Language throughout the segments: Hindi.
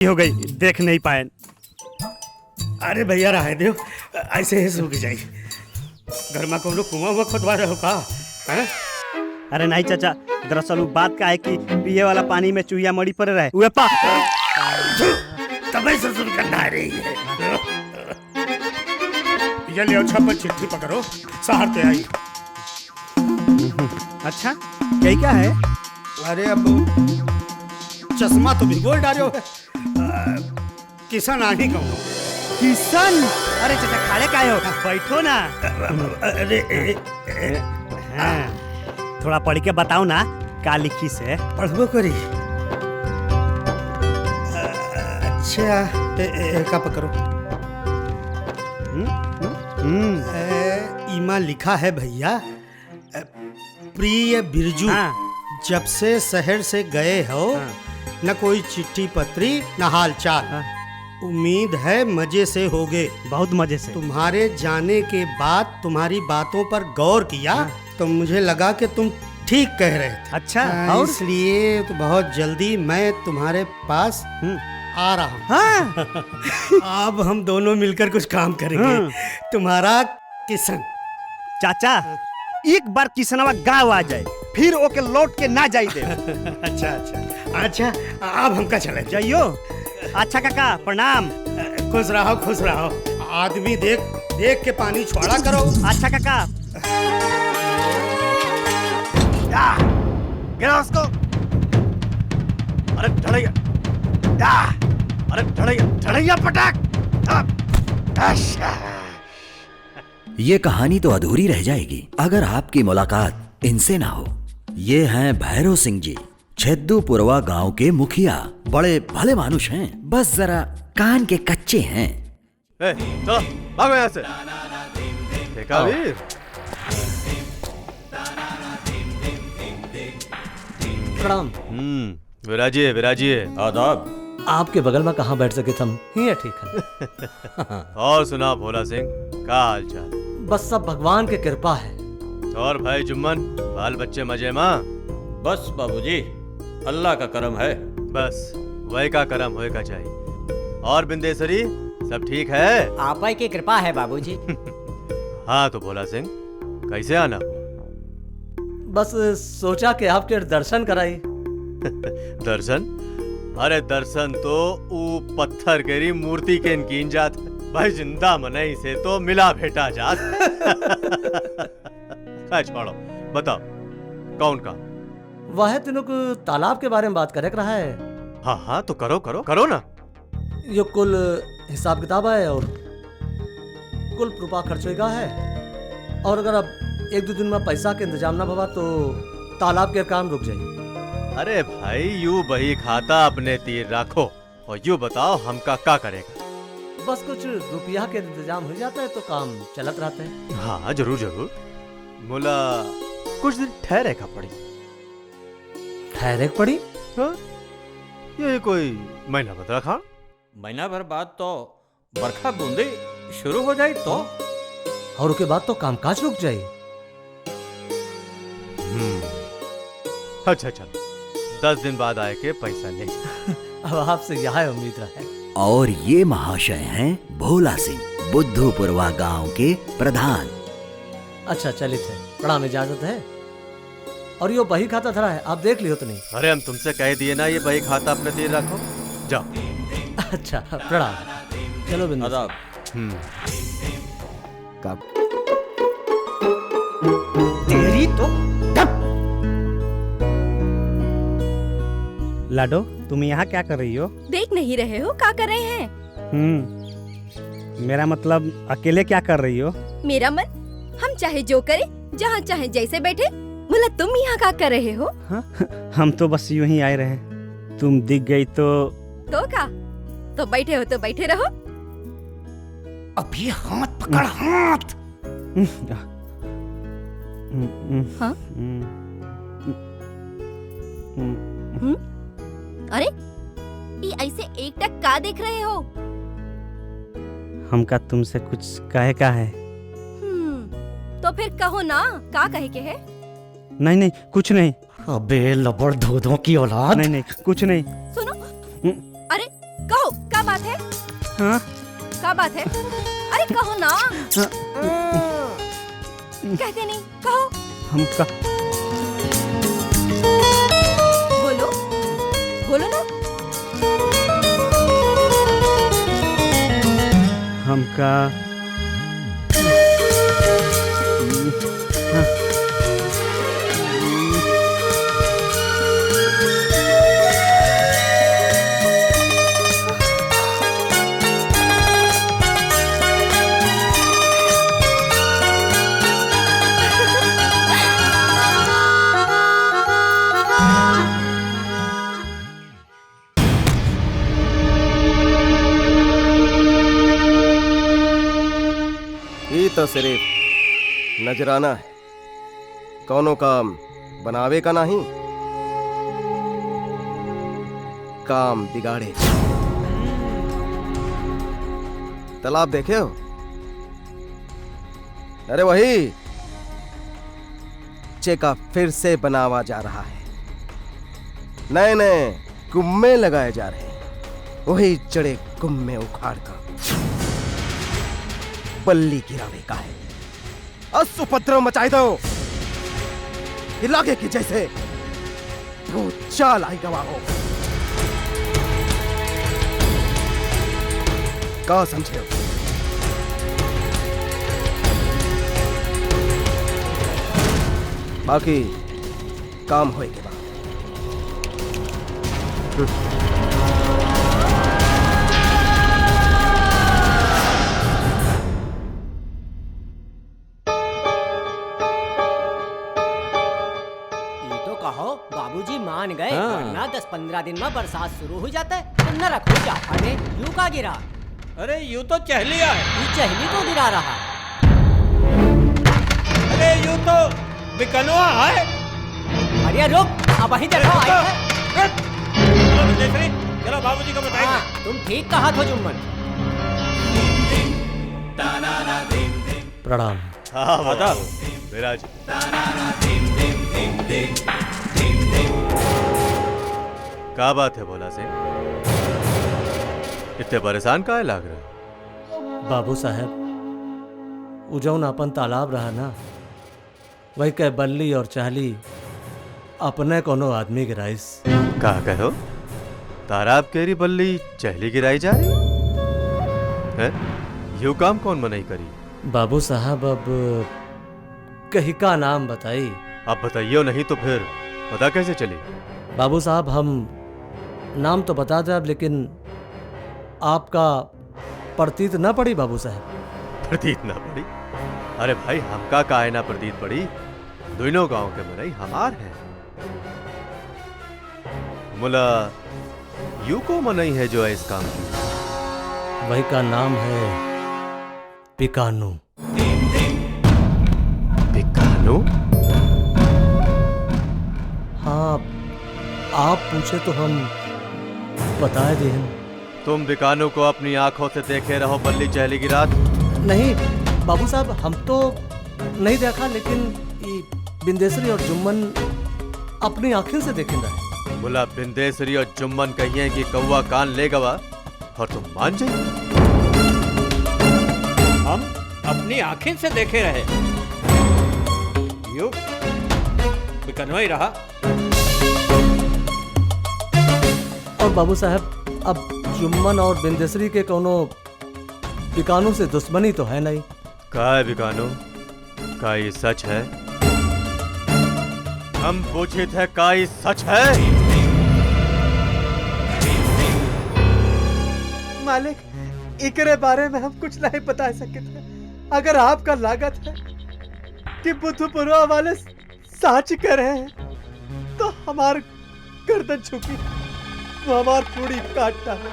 हो गई, देख नहीं पाए। अरे भैया रहे दो, ऐसे ही सूख जाए। घर में कौन कुआं हुआ खोदवा रहे हो का? हैं? अरे नहीं चाचा, दरअसल वो बात का है कि पिए वाला पानी में चूहिया मड़ी पड़ रहा है। तब से सुन कर ना रही है। ये ले अच्छा पर चिट्ठी पकड़ो, शहर से आई। अच्छा, यही क्या है? अरे अब चश्मा तो भिगो डालो है। किसान आही कहूँ। किशन? अरे चाचा खाले का हो, बैठो ना। अरे हाँ, थोड़ा पढ़ के बताओ ना का लिखी से। पढ़बो करी। अच्छा का पकड़ो। इमा लिखा है भैया, प्रिय बिरजू, हाँ। जब से शहर से गए हो, हाँ। न कोई चिट्ठी पत्री न हाल चाल। हाँ। उम्मीद है मजे से होगे। बहुत मजे से। तुम्हारे जाने के बाद तुम्हारी बातों पर गौर किया तो मुझे लगा कि तुम ठीक कह रहे थे। अच्छा, और? इसलिए तो बहुत जल्दी मैं तुम्हारे पास आ रहा हूँ। हाँ। अब हम दोनों मिलकर कुछ काम करेंगे। तुम्हारा किशन। चाचा, एक बार किसनवा गाँव आ जाए, फिर ओके लौट के ना जाई दे। अच्छा अच्छा अच्छा, अब हमका चले जाइयो। अच्छा काका, प्रणाम। खुश रहो खुश रहो। आदमी देख देख के पानी छोड़ा करो। अच्छा काका। गिरा उसको। अरे ढड़ैया, अरे ढड़ैया पटाक। ये कहानी तो अधूरी रह जाएगी अगर आपकी मुलाकात इनसे ना हो। ये हैं भैरव सिंह जी, छेदूपुरवा गांव के मुखिया। बड़े भले मानुष हैं, बस जरा कान के कच्चे हैं। चलो भागो यहाँ से। देखा वीर? प्रणाम। विराजिए विराजिए। आदाब। आपके बगल में कहाँ बैठ सके हम? ये ठीक है। और सुना भोला सिंह, का हाल चाल? बस सब भगवान की कृपा है। और भाई जुम्मन, बाल बच्चे मजे में? बस बाबूजी, अल्लाह का करम है। बस वही का करम होए का चाहिए। और बिंदेसरी सब ठीक है? आप ही की कृपा है बाबूजी। हाँ तो भोला सिंह, कैसे आना? बस सोचा कि आपके दर्शन कराई। दर्शन? अरे दर्शन तो ऊ पत्थर केरी मूर्ति के कीन जात। भाई जिंदा मनई से तो मिला भेटा जात। छोड़ो, बताओ कौन का? वह तीनों को तालाब के बारे में बात करे रहा है। हाँ हाँ तो करो करो करो ना। ये कुल हिसाब किताब है और कुल रुपया खर्च होगा है। और अगर अब एक दो दिन में पैसा के इंतजाम ना हुआ तो तालाब के काम रुक जाए। अरे भाई यू बही खाता अपने तीर रखो और यू बताओ हमका क्या करेगा? बस कुछ रुपया के इंतजाम हो जाता है तो काम चलत रहता है। हाँ जरूर जरूर। मोला कुछ दिन ठहरे का पड़ी। ठहरे पड़ी? हाँ? ये कोई महीना बदला खान। महीना भर बाद तो बरखा बूंदे शुरू हो जाए तो, और उसके बाद तो कामकाज रुक जाए। अच्छा चलो, 10 दिन बाद आए के पैसा ले। अब आपसे यह उम्मीद है। और ये महाशय हैं भोला सिंह, बुद्धूपुरवा गांव के प्रधान। अच्छा चलिए थे, प्रणाम, इजाजत है। और यो बही खाता धरा है, आप देख लियो तो नहीं? अरे हम तुमसे कह दिए ना, ये बही खाता अपने तीर रखो। जाओ। अच्छा प्रणाम। चलो बिंदु। आदाब। तेरी तो लाडो, तुम यहाँ क्या कर रही हो? देख नहीं रहे हो क्या कर रहे हैं? मेरा मतलब अकेले क्या कर रही हो? मेरा मन, हम चाहे जो करे, जहाँ चाहे जैसे बैठे। बोला तुम यहाँ क्या कर रहे हो? हाँ? हम तो बस यूं ही आए रहे, तुम दिख गई तो का तो बैठे हो तो बैठे रहो। अभी हाथ पकड़, हाथ। हाँ? अरे ये ऐसे एक टक का देख रहे हो? हमका तुमसे कुछ कहे का है। तो फिर कहो ना, का कहे के है? नहीं नहीं कुछ नहीं। अबे लबड़ धोधों की औलाद। नहीं नहीं कुछ नहीं। सुनो, अरे कहो क्या बात है? हाँ? क्या बात है? अरे कहो ना। कहते नहीं, कहो। हमका बोलो बोलो ना। हमका ये तो सिर्फ नजराना है, कौनो काम बनावे का नहीं, काम बिगाड़े। तालाब देखे हो? अरे वही चेका फिर से बनावा जा रहा है, नए नए कुम्मे लगाए जा रहे हैं, वही चढ़े कुम्मे उखाड़ कर बल्ली गिरावे का है। असुपद्रव मचाए दो, इलाके की जैसे भूत चाल आई गवा हो। का समझे हो? बाकी काम होए के बाद बाबूजी मान गए, वरना 10-15 दिन में बरसात शुरू हो जाता है तो न रखो जा। अरे यूं का गिरा? अरे यूं तो चहलिया है। ये चहली को गिरा रहा। अरे यूं तो बिकनवा है। अरे रुक, अब वहीं देखो आई है। चलो बाबूजी को बताएंगे। हाँ, तुम ठीक कहा था जुम्मन। प्रणाम। हाँ बता विराज। क्या बात है भोला सिंह, इतने परेशान काहे लाग रहे? बाबू साहब, उ जौन अपन तालाब रहा ना, वही कह बल्ली और चाहली अपने कोनो आदमी के राइस। का कहो? तालाब केरी बल्ली चहली गिराई जा रही है? यू काम कौन मनाई करी? बाबू साहब अब कहीं का नाम बताई? आप बताइयो, नहीं तो फिर पता कैसे चली? बाबू साहब हम नाम तो बता दे, लेकिन आपका प्रतीत न पड़ी बाबू साहब। प्रतीत ना पड़ी? अरे भाई हमका काहे ना प्रतीत पड़ी, दोनों गांव के मनई हमार हैं। मुला यू को मनई है जो है इस काम की? वही का नाम है पिकानू। पिकानू? हाँ, आप पूछे तो हम बता दें। तुम बिकानू को अपनी आंखों से देखे रहो बल्ली चहली की रात? नहीं बाबू साहब, हम तो नहीं देखा, लेकिन बिंदेश्वरी और जुम्मन अपनी आंखें से देखेंगे। बोला बिंदेश्वरी और जुम्मन कहिए कि कौवा कान ले गवा और तुम मान जाइए? हम अपनी आंखें से देखे रहे, यू बिकनवा ही रहा। और बाबू साहब, अब जुम्मन और बिंदेश्वरी के कोनो बिकानू से दुश्मनी तो है नहीं। का है बिकानू? का ये सच है? हम पूछे थे का ये सच है? मालिक, इकरे बारे में हम कुछ नहीं बता सकते थे। अगर आपका लागत है कि बुद्धपुरवा वाले साच कर रहे हैं तो हमार गर्दन झुकी, वो हमार पूरी काटता है।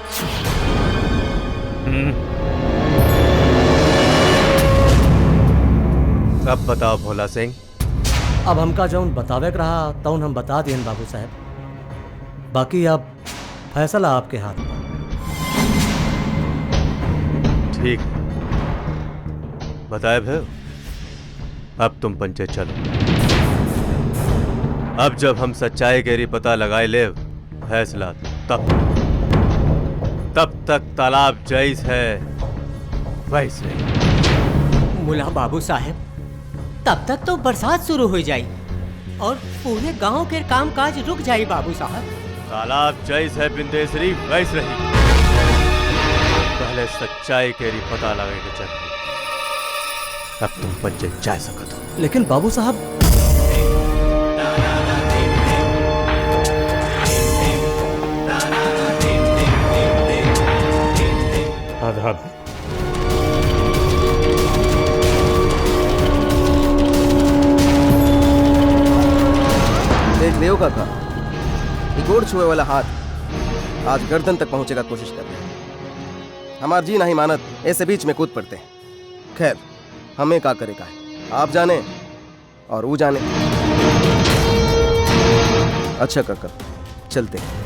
अब बताओ भोला सिंह। अब हमका जौन बतावे के रहा तौन हम बता दिए बाबू साहब, बाकी अब फैसला आपके हाथ में। ठीक है, बताए भाई। अब तुम पंचायत चलो। अब जब हम सच्चाई गहरी पता लगाए ले फैसला तब। तब तक तालाब जैस है वैसे। मुला बाबू साहब, तब तक तो बरसात शुरू हो जाई और पूरे गांव के कामकाज रुक जाई बाबू साहब। तालाब जैस है बिंदेसरी वैस रही। पहले सच्चाई केरी पता लगे के चाहिए, अब तुम पंचे जा सकत हो। लेकिन बाबू साहब, आदाब। देख देव काका, ये गोड़ छुए वाला हाथ आज गर्दन तक पहुंचे का कोशिश कर रहे हैं। हमार जी नहीं मानत, ऐसे बीच में कूद पड़ते हैं। खैर, हमें क्या करेगा, आप जाने और वो जाने। अच्छा काका, चलते हैं।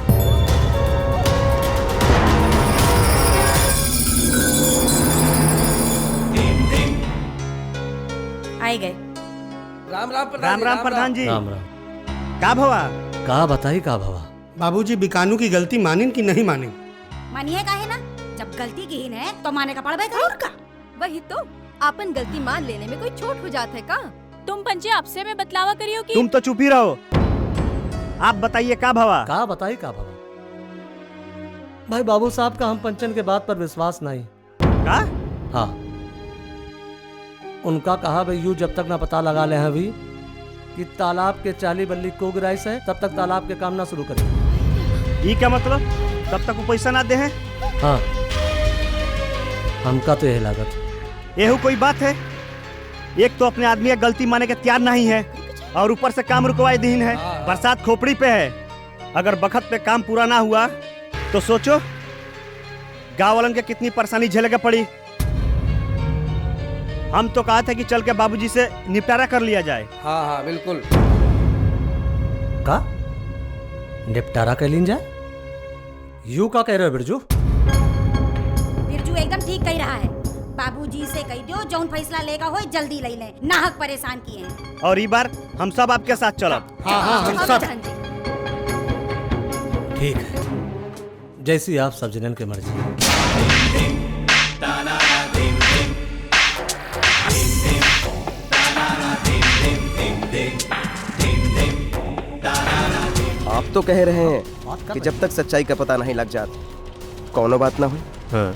आए गए। राम राम राम राम प्रधान जी। राम राम। का भवा? का बताई का भवा? बाबूजी बिकानू की गलती मानें कि नहीं मानें? मानिए का है ना, जब गलती की है तो माने का पड़बे करो का। वही तो, आपन गलती मान लेने में कोई छोट हो जाता है का? तुम पंचे आपसे में बतलावा करियो कि तुम तो चुप ही रहो। आप बताइए का भवा? का बताई का भवा? भाई बाबू साहब का हम पंचन के बात पर विश्वास नहीं। का? हाँ, उनका कहा भाई यूं जब तक ना पता लगा ले हैं अभी कि तालाब के चाली बल्ली को गिराई से, तब तक तालाब के काम ना शुरू करें। ये क्या मतलब? तब तक वो पैसा ना दे हैं? हाँ, हमका तो यही लागत। एहू कोई बात है? एक तो अपने आदमी का गलती माने के तैयार नहीं है और ऊपर से काम रुकवाए दीन है। बरसात खोपड़ी पे है, अगर बखत पे काम पूरा ना हुआ तो सोचो गाँव वालन के कितनी परेशानी झेले पड़ी। हम तो कहा था कि चल के बाबूजी से निपटारा कर लिया जाए। हाँ हाँ बिल्कुल। का निपटारा कर लीन जाए? यू का कह रहे हो बिरजू? बिरजू एकदम ठीक कह रहा है। बाबूजी से कह दो जौन फैसला लेगा हो जल्दी ले लें, नाहक परेशान किए हैं। और ये बार हम सब आपके साथ चलब। हाँ हाँ हम सब। ठीक है, जैसी आप सब जनन के मर्जी। आप तो कह रहे हैं कि जब तक सच्चाई का पता नहीं लग जाता कौनो बात ना हुई। हाँ,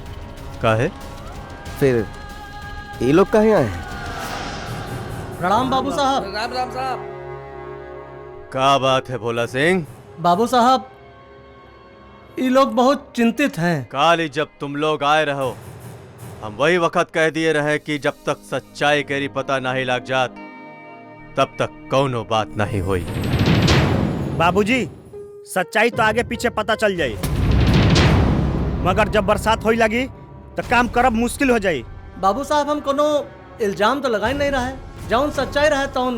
काहे? फिर ये लोग कहे आए हैं? प्रणाम बाबू साहब। राम राम साहब। का बात है भोला सिंह? बाबू साहब, ये लोग बहुत चिंतित हैं। काली जब तुम लोग आए रहो, हम वही वक्त कह दिए रहे कि जब तक सच्चाई केरी पता नहीं लग जात तब तक कौनो बात नहीं हुई। बाबूजी, सच्चाई तो आगे पीछे पता चल जाए, मगर जब बरसात होई लगी तो काम करब मुश्किल हो जाए। बाबू साहब, हम कोनो इल्जाम तो लगा ही नहीं रहा है, जौन सच्चाई रहे तो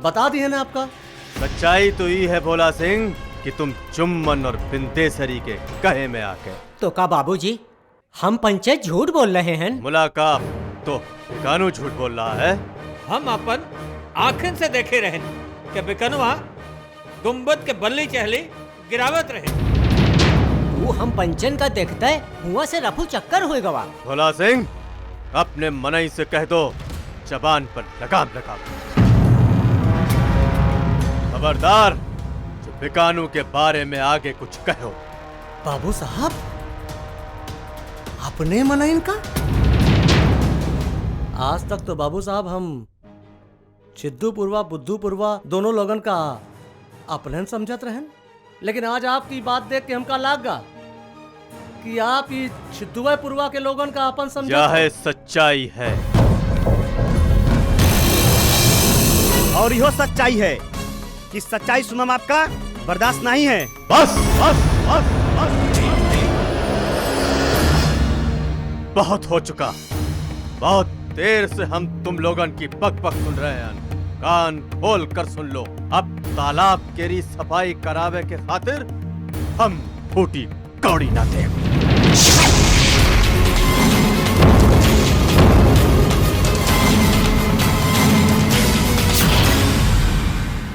बता दिए ना आपका। सच्चाई तो ये है भोला सिंह कि तुम चुम्बन और बिंदेसरी के कहे में आके। तो का बाबूजी, हम पंचे झूठ बोल रहे हैं? मुलाकात तो कानू झूठ बोल रहा है। हम अपन आँखन से देखे रहे कि बिकनवा गुम्बद के बल्ली चहली गिरावत रहे। वो हम पंचन का देखता है हुआ से रफू चक्कर हुए गवा। भोला सिंह, अपने मनई से कह दो जबान पर लगाम लगा। खबरदार जो बिकानू के बारे में आगे कुछ कहो। बाबू साहब, अपने मना इनका? आज तक तो बाबू साहब हम सिद्धूपुरवा बुद्धूपुरवा दोनों लोगन का अपने समझत रहन, लेकिन आज आपकी बात देख के हमका लागा कि आप ये सिद्धूपुरवा के लोगन का अपन समझत। यह है सच्चाई है। और यह सच्चाई है कि सच्चाई सुनम आपका बर्दाश्त नहीं है। बस बस बस बस, बहुत हो चुका। बहुत देर से हम तुम लोगन की बक बक सुन रहे हैं। कान खोल कर सुन लो। अब तालाब केरी सफाई करावे के खातिर हम फूटी कौड़ी ना दे।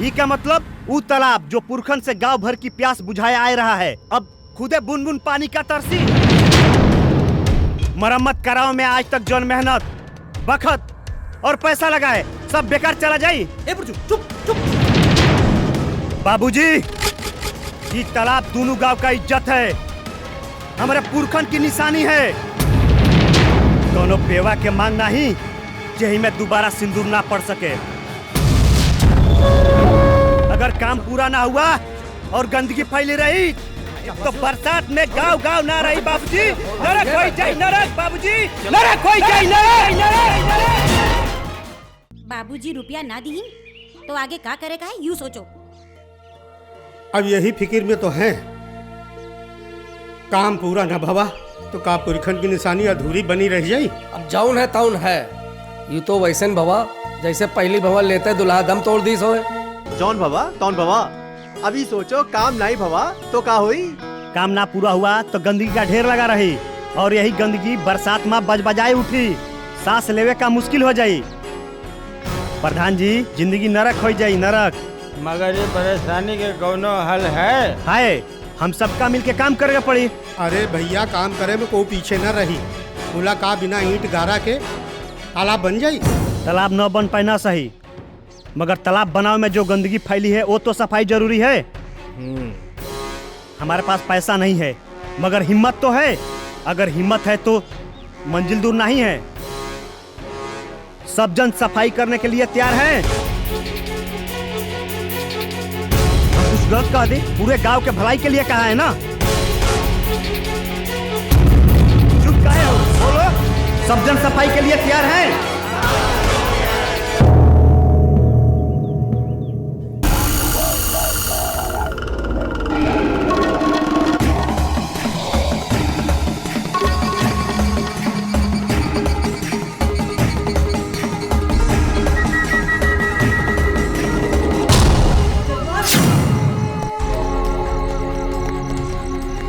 ये क्या मतलब? वो तालाब जो पुरखन से गांव भर की प्यास बुझाए आ रहा है, अब खुदे बुन बुन पानी का तरसी। मरम्मत कराओ में आज तक जौन मेहनत, वक्त और पैसा लगाए सब बेकार चला जाई। ए बुर्जू चुप चुप। बाबूजी, ये तालाब दोनों गांव का इज्जत है, हमारे पुरखन की निशानी है। दोनों बेवा के मांग नहीं यही में दोबारा सिंदूर ना पड़ सके। अगर काम पूरा ना हुआ और गंदगी फैली रही तो बरसात में गांव गांव ना रही बाबूजी। नरक होई जाए नरक बाबूजी, नरक होई जाए नरक। बाबूजी रुपया ना दी तो आगे का करेगा है यूं सोचो। अब यही फिक्र में तो है, काम पूरा न भवा तो का पुरखन की निशानी अधूरी बनी रह जाई। अब जाउन है ताउन है, ये तो वैसे भवा जैसे पहली भवा लेते दुल्हा दम तोड़ दी सोए। जौन भवा तौन भवा, अभी सोचो काम नहीं भवा तो का हुई। काम ना पूरा हुआ तो गंदगी का ढेर लगा रही और यही गंदगी बरसात में बजबजाए उठी, सांस लेवे का मुश्किल हो जाई। प्रधान जी, जिंदगी नरक हो जाई नरक। मगर ये परेशानी के कौनो हल है? हाय, हम सबका मिलके काम करेगा पड़ी। अरे भैया, काम करे में कोई पीछे न रही। बोला का बिना ईंट गारा के तालाब बन जाई। तालाब न बन पाए ना सही, मगर तालाब बनाओ में जो गंदगी फैली है वो तो सफाई जरूरी है। हमारे पास पैसा नहीं है मगर हिम्मत तो है। अगर हिम्मत है तो मंजिल दूर नहीं है। सब जन सफाई करने के लिए तैयार हैं। हम कुछ गलत कह दे, पूरे गांव के भलाई के लिए कहा है ना। चुप काहे हो? बोलो, सब जन सफाई के लिए तैयार हैं।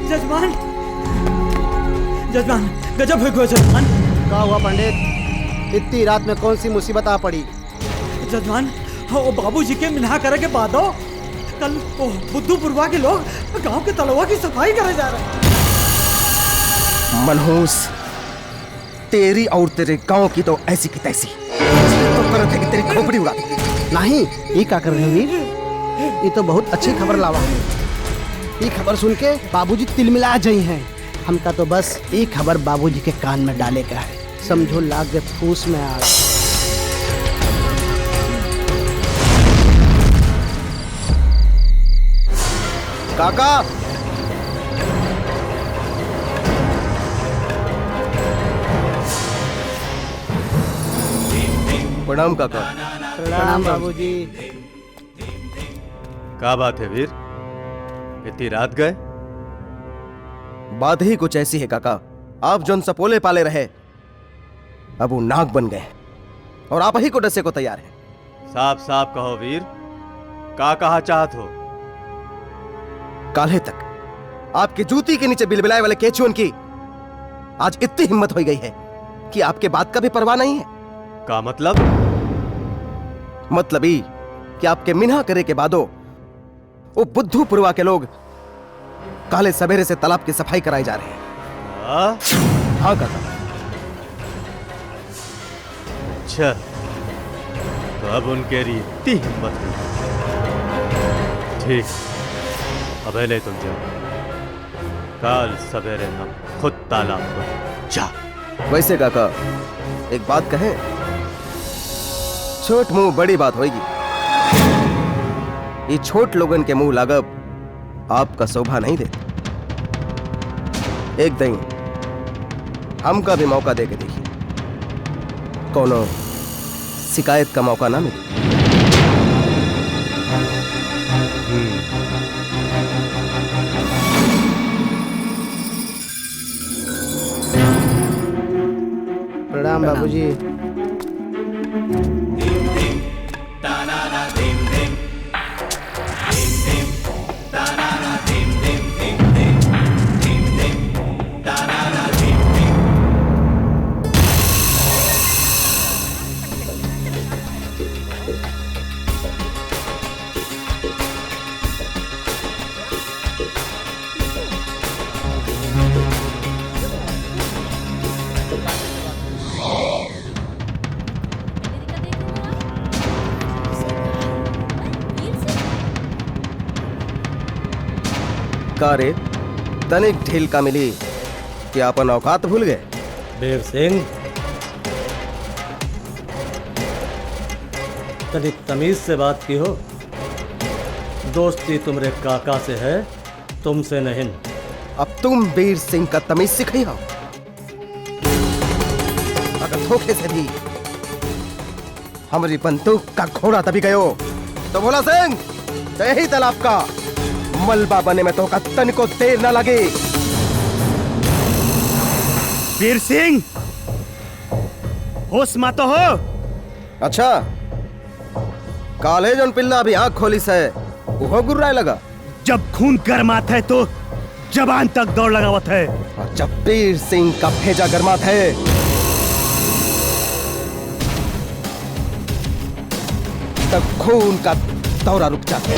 जजमान, जजमान, गजब हो गया जजमान। क्या हुआ पंडित? इतनी रात में कौन सी मुसीबत आ पड़ी? जजमान, वो बाबूजी के मिना करे के बाद कल वो बुद्धूपुरवा के लोग गांव के तलवा की सफाई करे जा रहे हैं। मनहूस, तेरी और तेरे गांव की तो ऐसी की तैसी। तो करत है कि तेरी खोपड़ी उड़ा दी। नहीं, ये क्या कर रहे हो वीर? ये तो बहुत अच्छी खबर लावा है। ये खबर सुन के बाबूजी तिलमिला जाई हैं। हमका तो बस ये खबर बाबूजी के कान में डाले का है। समझो लाग के फूस में आ। काका, प्रणाम काका। प्रणाम बाबूजी। क्या बात है वीर, इतनी रात गए? बात ही कुछ ऐसी है काका, आप जोन सपोले पाले रहे अब वो नाग बन गए और आप ही को डसे को तैयार है। साफ साफ कहो वीर, का कहा चाहत हो? काल्हे तक आपके जूती के नीचे बिलबिलाए वाले केचुअन की आज इतनी हिम्मत हो गई है कि आपके बात का भी परवाह नहीं है। का मतलब? मतलब ही कि आपके मिन्हा करे के बादो वो बुद्धूपुरवा के लोग काले सवेरे से तालाब की सफाई कराई जा रहे हैं। हाँ काका। अच्छा, तो अब उनके लिए इतनी हिम्मत हुई। ठीक, अब ले तुम जाओ, कल सवेरे हम खुद तालाब पर जा। वैसे काका एक बात कहें, छोट मुंह बड़ी बात होगी। ये छोट लोगन के मुंह लागब आपका शोभा नहीं देते। एक दिन हमका भी मौका दे के देखिए, कोनो शिकायत का मौका ना मिले। प्रणाम बाबूजी। कारे तनिक ढील का मिली कि अपन औकात भूल गए। वीर सिंह, तनिक तमीज से बात की हो। दोस्ती तुम्हारे काका से है, तुमसे नहीं। अब तुम वीर सिंह का तमीज सिखाई हो। अगर धोखे से भी हमारी बंदूक का घोड़ा तभी गयो तो भोला सिंह तो यही तालाब का मलबा बने में तो का तन को देर न लगे। वीर सिंह, होश मत हो। अच्छा, काले जन पिल्ला अभी आंख खोली से वो गुर्राए लगा। जब खून गर्मात है तो जबान तक दौड़ लगावत है। और जब वीर सिंह का भेजा गर्मात है तब खून का दौरा रुक जाता है।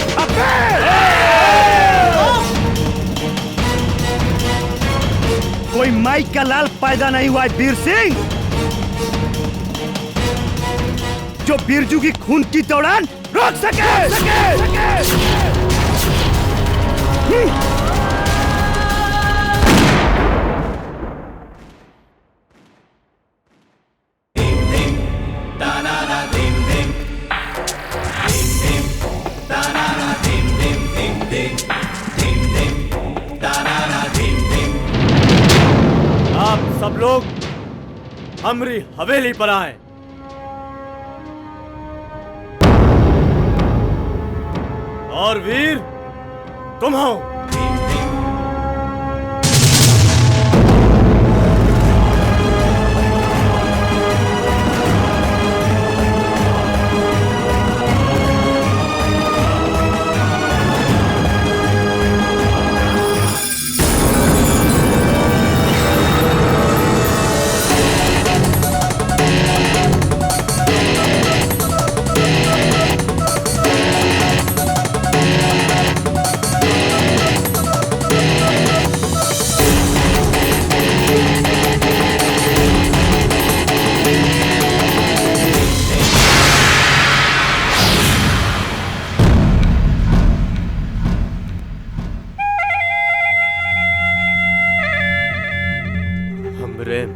कोई माई का लाल पैदा नहीं हुआ है वीर सिंह, जो बिरजू की खून की दौड़ान रोक सके। आप सब लोग हमारी हवेली पर आए। और वीर तुम हो।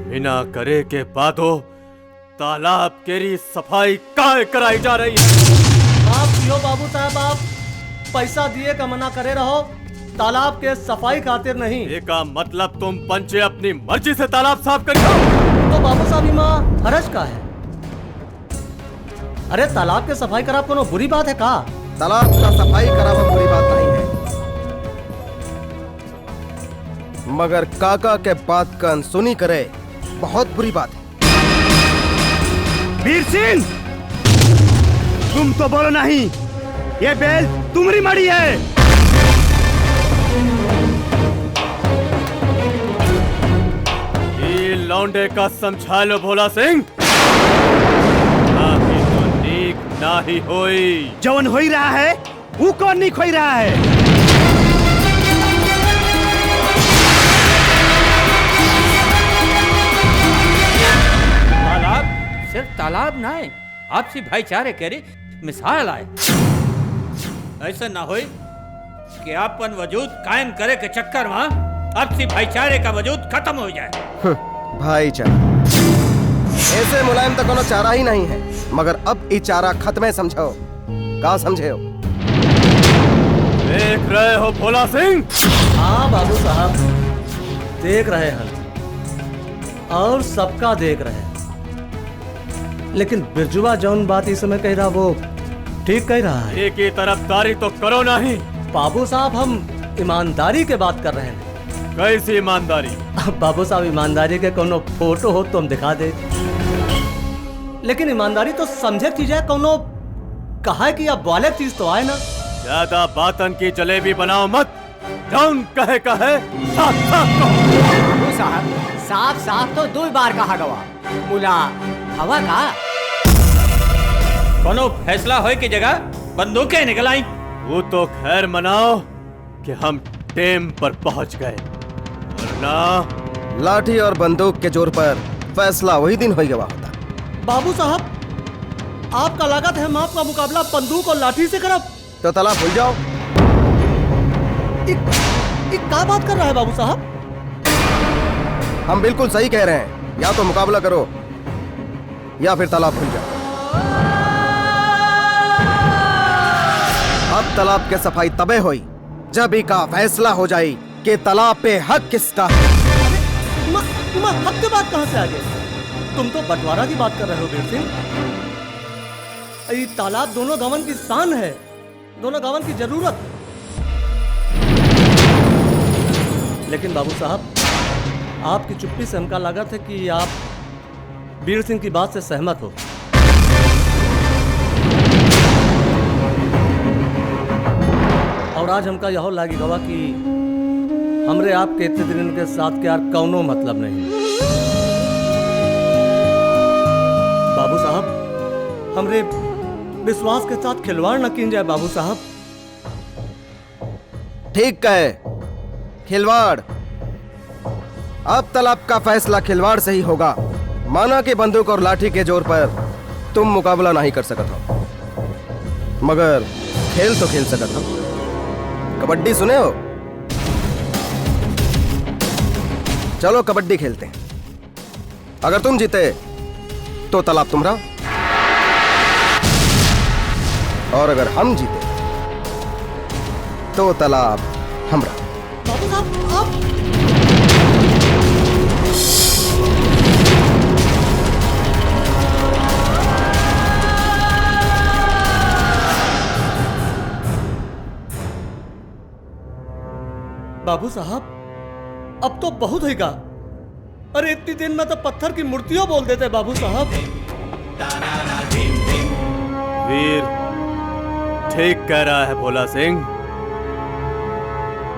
बिना करे के बादो तालाब केरी सफाई काहे कराई जा रही है? आप पियो बाबू साहब, आप पैसा दिए का मना करे रहो, तालाब के सफाई खातिर नहीं। का मतलब तुम पंचे अपनी मर्जी से तालाब साफ करियो? तो बाबू साहब माँ हरज का है। अरे तालाब के सफाई कराब कोनो बुरी बात है का? तालाब का सफाई कराब बुरी बात नहीं है, मगर काका के बात का अनसुनी करे बहुत बुरी बात है। वीर सिंह, तुम तो बोलो नहीं, ये बेल तुम्हारी मड़ी है। ये लौंडे का समझा लो भोला सिंह, ना ही तो नीक ना ही होई। जवन हो ही रहा है वो कौन नीक हो रहा है? सिर्फ तालाब ना है, आपसी भाईचारे करे मिसाल आए। ऐसा ना हो कि आपन वजूद कायम करे के चक्कर में आपसी भाईचारे का वजूद खत्म हो जाए। भाईचारा ऐसे मुलायम तो कोनो चारा ही नहीं है, मगर अब ये चारा खत्म है, समझो का समझे हो? देख रहे हो भोला सिंह? हाँ बाबू साहब, देख रहे हैं और सबका देख रहे हैं, लेकिन बिरजुआ जौन बात इस समय कह रहा वो ठीक कह रहा है। एक ही तरफदारी तो करो नहीं। बाबू साहब, हम ईमानदारी के बात कर रहे हैं। कैसी ईमानदारी? बाबू साहब, ईमानदारी के कोनो फोटो हो तो हम दिखा दे, लेकिन ईमानदारी तो समझे चीज है, कोनो कहा कि अब वाले चीज तो आए ना। ज्यादा बातन की जलेबी बनाओ मत, जौन कहे साफ साफ कहो। बाबू साहब, साफ साफ तो 2 बार कहा गवा, मुला हवा का कोनो फैसला होए की जगह बंदूकें निकल आई। वो तो खैर मनाओ कि हम टेम पर पहुंच गए, वरना लाठी और बंदूक के जोर पर फैसला वही दिन हो गया होता। बाबू साहब, आपका लागत है हम आपका मुकाबला बंदूक और लाठी से करब? तो तालाब भूल जाओ। ये क्या बात कर रहा है बाबू साहब? हम बिल्कुल सही कह रहे हैं। या तो मुकाबला करो या फिर तालाब खुल जाए। अब तालाब के सफाई तबे हुई जब का फैसला हो जाए कि तालाब पे हक किसका है। हक की बात कहां से आ गई? तुम तो बंटवारा की बात कर रहे हो वीर सिंह। ये तालाब दोनों गांवन की शान है, दोनों गांवन की जरूरत। लेकिन बाबू साहब, आपकी चुप्पी से हमका लगा था कि आप वीर सिंह की बात से सहमत हो। और आज हमका यह लागी गवा कि हमरे आपके इतने दिन के साथ के यार कौनो मतलब नहीं। बाबू साहब, हमरे विश्वास के साथ खिलवाड़ न की जाए बाबू साहब। ठीक कहे, खिलवाड़। अब तालाब का फैसला खिलवाड़ से ही होगा। माना कि बंदूक और लाठी के जोर पर तुम मुकाबला नहीं कर सकत हो, मगर खेल तो खेल सकत हो। कबड्डी सुने हो? चलो कबड्डी खेलते हैं। अगर तुम जीते तो तालाब तुम्हारा, और अगर हम जीते तो तालाब हमरा। बाबू साहब, आप बाबू साहब, अब तो बहुत है का। अरे इतनी दिन में तो पत्थर की मूर्तियां बोल देते बाबू साहब। वीर ठीक कह रहा है भोला सिंह,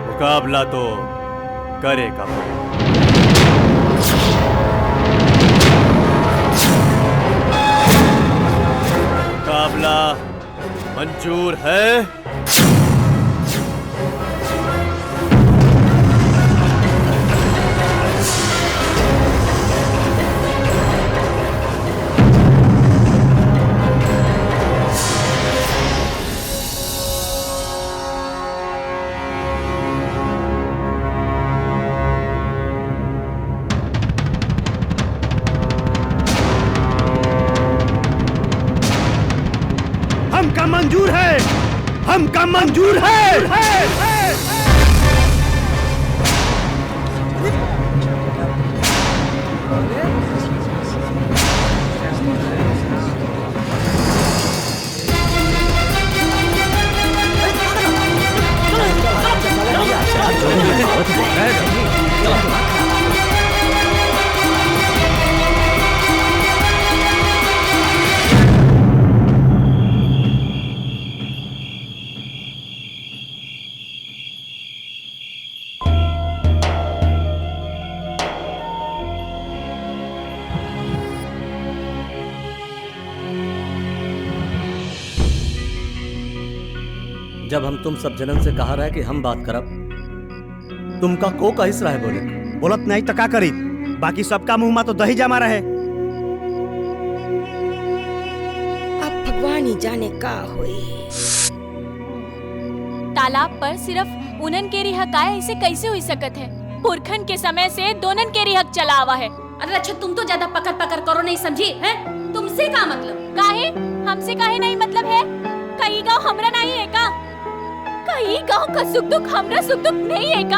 मुकाबला तो करेगा। मुकाबला मंजूर है। हमका मंजूर है, हमका मंजूर है। जब हम तुम सब जनन से कहा रहे कि हम बात करब, तुमका को का हिस्सा है बोले? बोलत नहीं तो का करी? बाकी सबका मुंह में तो दही जमा रहे। अब भगवान ही जाने का हुई। तालाब पर सिर्फ उनन के हक आए, इसे कैसे हुई सकत है? पुरखन के समय से दोनन के हक चला आवा है। अरे अच्छा, तुम तो ज्यादा पकड़ पकड़ करो, नहीं समझी है? तुमसे का मतलब? काहे? हमसे काहे नहीं मतलब है? कई गाँव हमरा नहीं है का? कई गाँव का सुख दुख हमरा सुख दुख नहीं है का?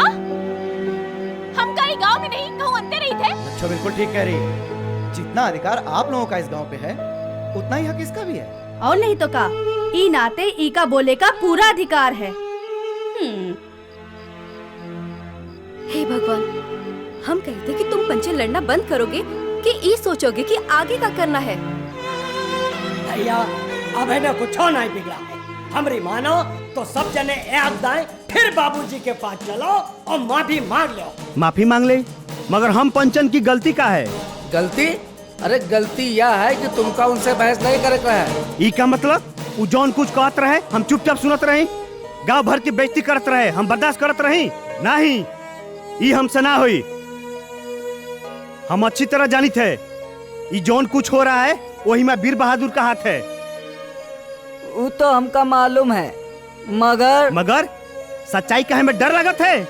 हम कई गाँव में नहीं कहूँ अंदर ही थे। अच्छा, बिल्कुल ठीक कह रही। जितना अधिकार आप लोगों का इस गांव पे है, उतना ही हक इसका भी है। और नहीं तो का, ई नाते ई का बोले का पूरा अधिकार है। हे भगवान, हम कहते कि तुम पंचे लड़ना बंद करोगे कि ये सोचोगे कि आगे का करना है। भैया, अब है ना कुछ नहीं बिगड़ा है। हमरी मानो तो सब जने एक दाएं फिर बाबूजी के पास चलो और माफी मांग लो। माफी मांग ले, मगर हम पंचन की गलती का है? गलती? अरे गलती यह है कि तुमका उनसे बहस नहीं करे का है। ई का मतलब? वो जौन कुछ कहत रहे हम चुपचाप सुनत रही, गांव भर की बेइज्जती करत रहे हम बर्दाश्त करत रही? नहीं, ई हमसे ना हुई। हम अच्छी तरह जानी थे ई जौन कुछ हो रहा है वही में वीर बहादुर का हाथ है। वो तो हमका मालूम है, मगर सच्चाई कहे में डर लगत है?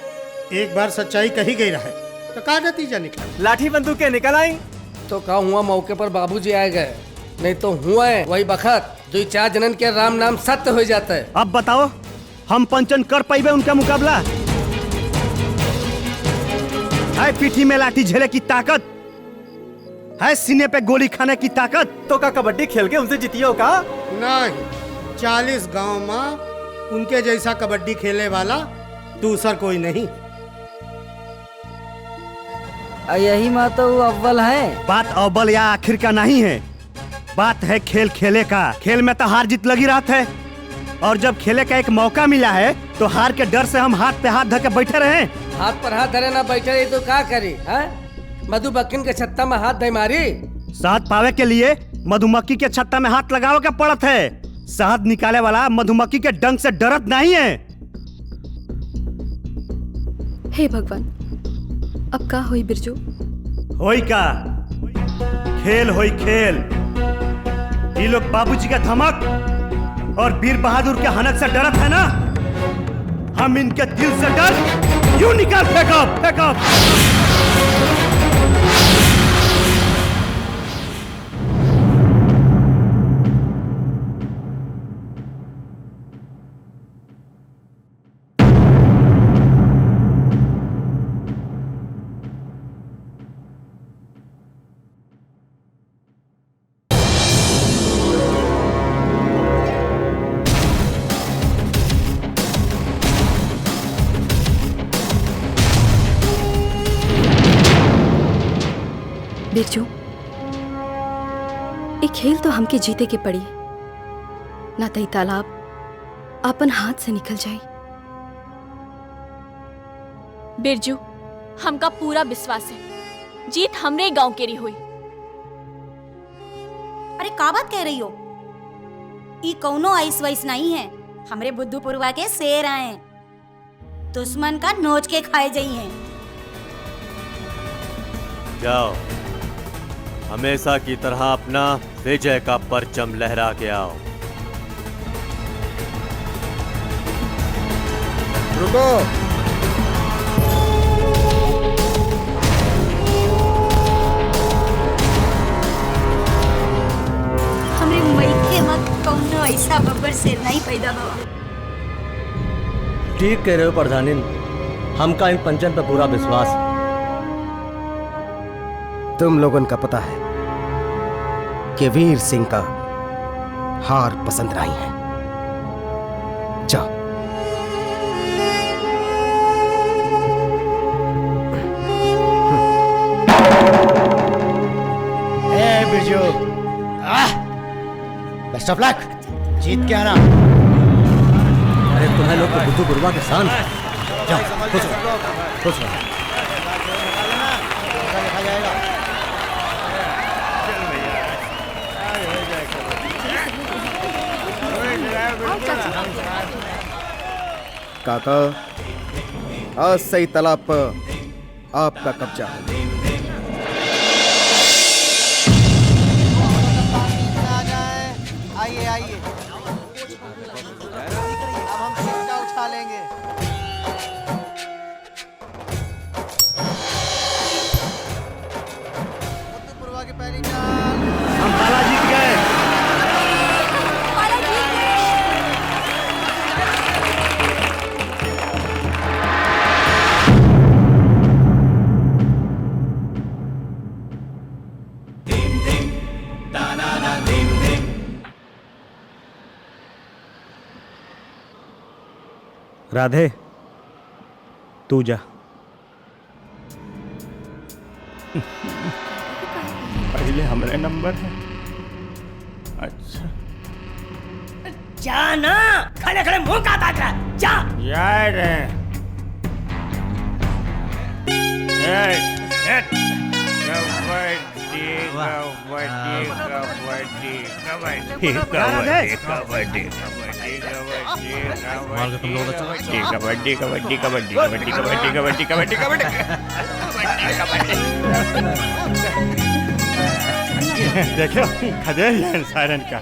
एक बार सच्चाई कही गई रहे तो का नतीजा निकला? लाठी बंदूक के निकल आई तो का हुआ मौके पर बाबूजी आ गए, नहीं तो हुआ है वही बखत जो 4 जनन के राम नाम सत्य हो जाता है। अब बताओ हम पंचन कर पाइबे उनका मुकाबला? है पीठी में लाठी झेले की ताकत, है सीने पे गोली खाने की ताकत। तो का कबड्डी खेल के उनसे जीतियो का? नहीं, 40 गांव में उनके जैसा कबड्डी खेले वाला दूसरा कोई नहीं। यही माँ तो अव्वल है। बात अव्वल या आखिर का नहीं है, बात है खेल खेले का। खेल में तो हार जीत लगी रहत है, और जब खेले का एक मौका मिला है तो हार के डर से हम हाथ पे हाथ धर के बैठे रहे। हाथ पर हाथ धरे ना बैठे रही तो क्या करे? मधु बक्किन के छत्ता में हाथ दे मारी। शहद पावे के लिए मधुमक्खी के छत्ता में हाथ लगावे का पड़त है। शहद निकाले वाला मधुमक्खी के डंक से डरत नहीं है। हे भगवान, अब का होई बिरजू? होई का खेल होई खेल। ये लोग बाबूजी का धमक और वीर बहादुर के हनक से डरत है ना, हम इनके दिल से डर यूं निकाल फेंको फेंको। बिरजू, एक खेल तो हमके जीते के पड़ी, ना तई तालाब अपन हाथ से निकल जाए। बिरजू, हमका पूरा विश्वास है जीत हमरे गांव के री हुई। अरे का बात कह रही हो? ई कौनो आइस वाइस नहीं है, हमरे बुद्धूपुरवा के शेर आए, दुश्मन का नोच के खाए जाइए। जाओ, हमेशा की तरह अपना विजय का परचम लहरा के आओ। रुको, हमरे मई के मत कौनो ऐसा बब्बर शेर नहीं पैदा हुआ। ठीक कह रहे हो प्रधानिन, हमका इन पंचन पर पूरा विश्वास है। तुम लोगों का पता है कि वीर सिंह का हार पसंद नहीं है। जाओ। बिरजू, बेस्ट ऑफ लक, जीत के आना। अरे तुम्हें लोग तो बुद्धूपुरवा के शान है। जाओ, खुश रहो, खुश रहो। काका, आज से ही तालाब पर आपका कब्जा है। आइए आइए, अब हम सिक्का उछालेंगे। बुद्धूपुरवा की पहली चाल। हम पाला जीत गए। राधे, तू जा। पहले हमारे नंबर है। अच्छा, जा ना, खड़े खड़े मुंह का ताक रहा, जा। यार कबड्डी कबड्डी कबड्डी कबड्डी कबड्डी कबड्डी कबड्डी कबड्डी देखो खदे सारन का।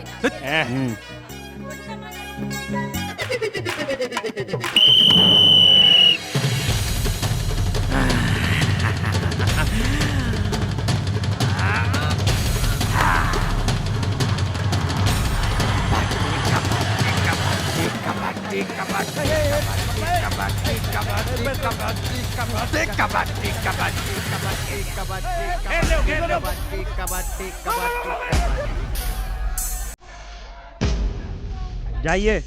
जाइए।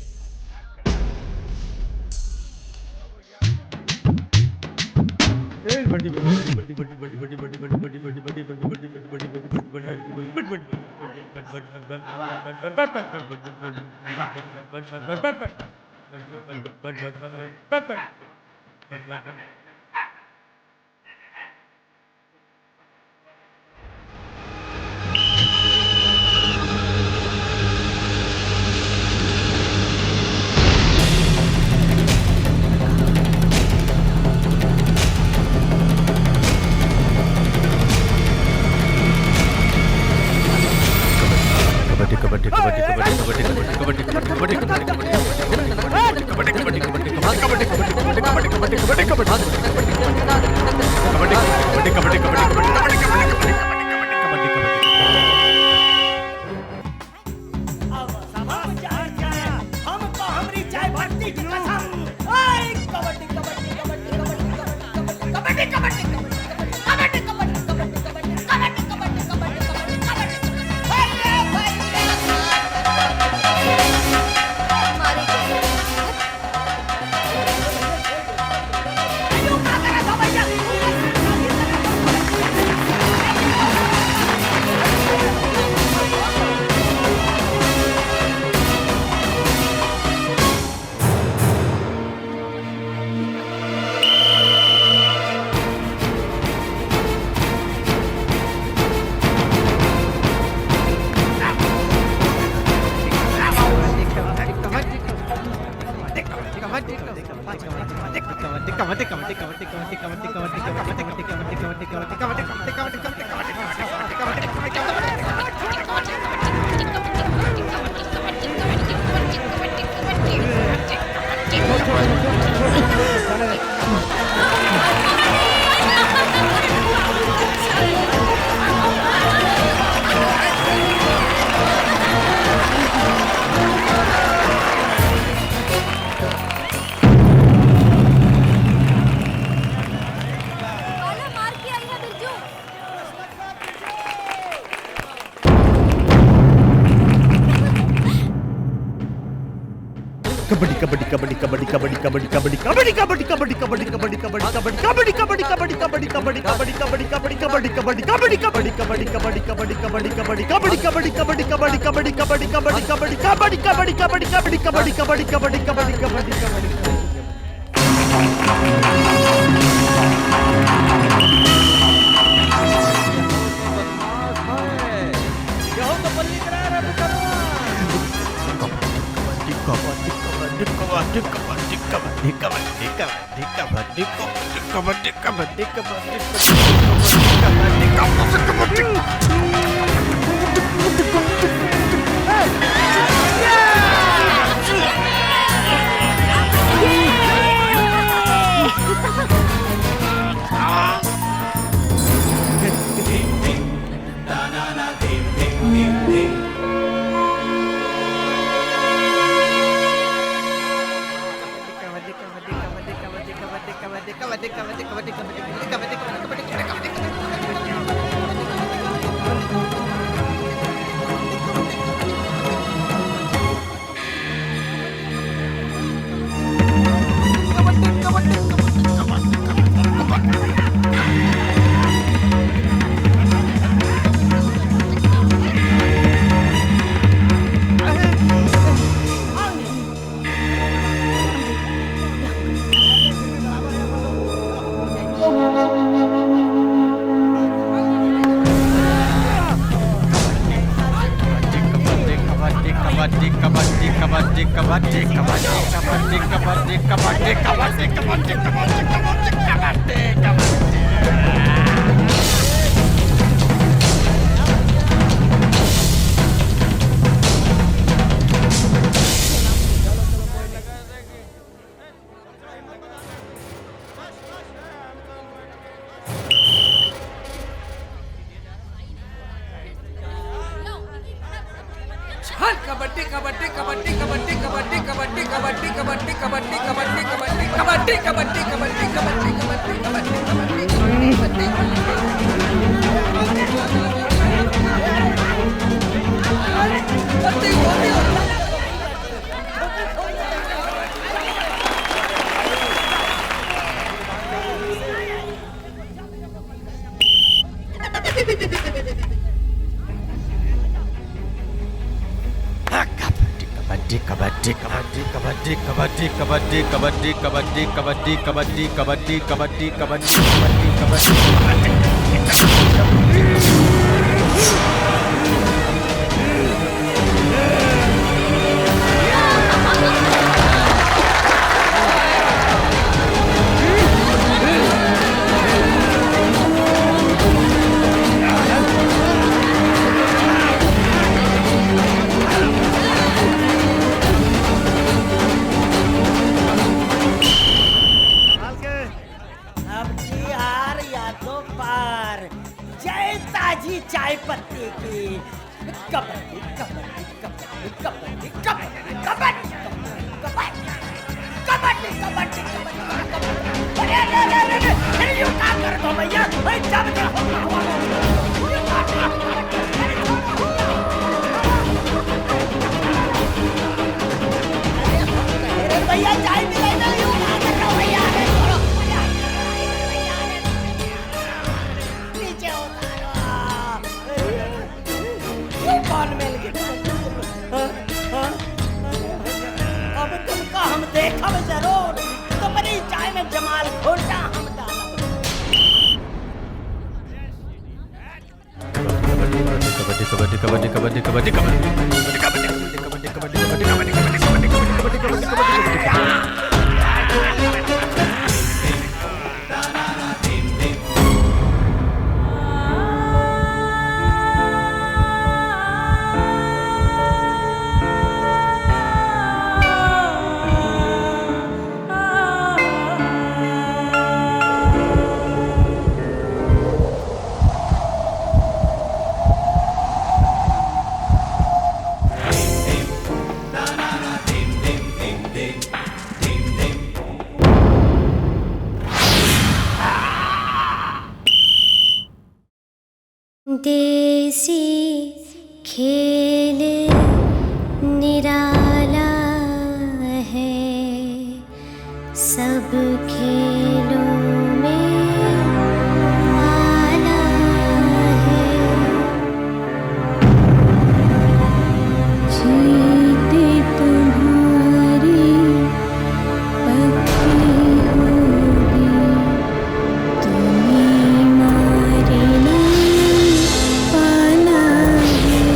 कबड्डी कबड्डी कबड्डी कबड्डी कबड्डी कबड्डी कबड्डी कबड्डी कबड्डी कबड्डी कबड्डी कबड्डी कबड्डी कबड्डी चाय पत्ती की कबड्डी कबड्डी कबड्डी कबड्डी कबड्डी कबड्डी कबड्डी कबड्डी कबड्डी अरे अरे अरे अरे यूं क्या कर दो भैया भाई जब देखो अरे भैया चाय पिलाई ना यूं क्या कर रहे हो भैया नीचे कौन मिल गया अब तुमका हम देखब जरूर तुम्हारी चाय में जमाल घोटा हम डालब कबड्डी कबड्डी कबड्डी कबड्डी कबड्डी कबड्डी देसी खेल निराला है सब खेलों में आला है जीत तुम्हारी पक्की होगी तुम्हें मारने पाला है।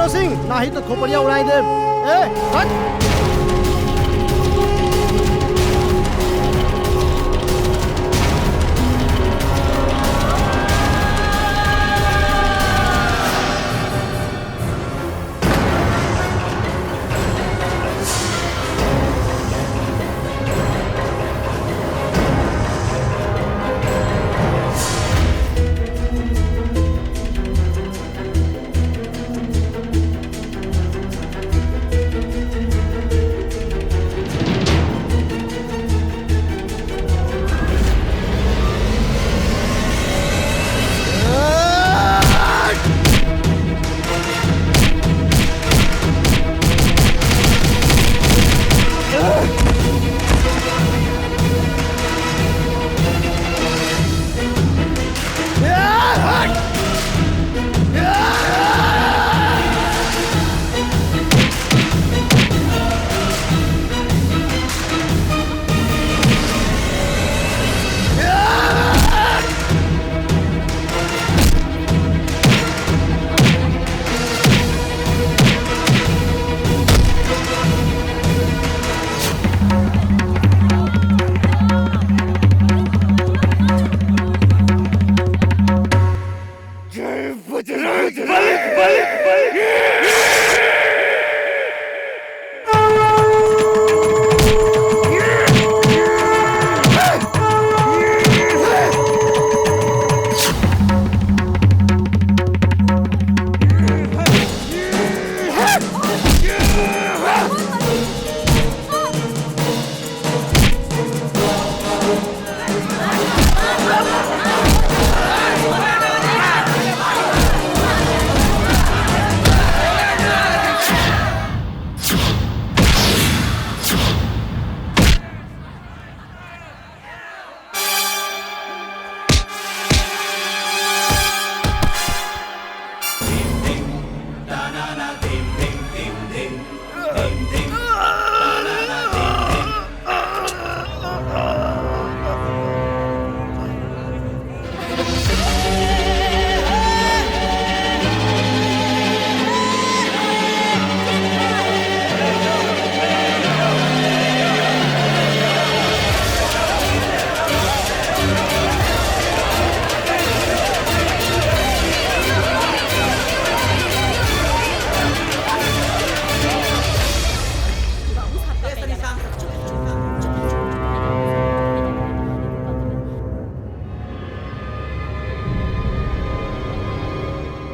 भैरव सिंह, ना ही तो खोपड़िया उड़ाई दे। ए, हट।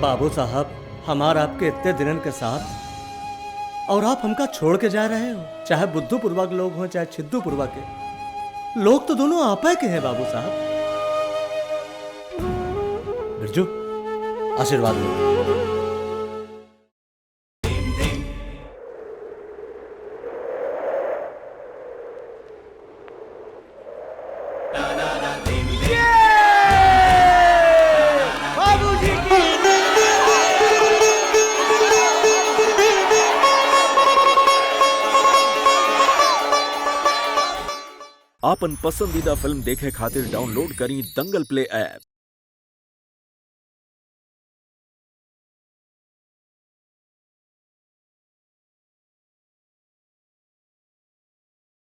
बाबू साहब, हमार आपके इतने दिनन के साथ और आप हमका छोड़ के जा रहे हो, चाहे बुद्धूपुरवा के लोग हों चाहे छिद्दूपुरवा के लोग, तो दोनों आपा के हैं बाबू साहब। बिरजू, आशीर्वाद लो। आपन पसंदीदा फिल्म देखे खातिर डाउनलोड करी दंगल प्ले ऐप।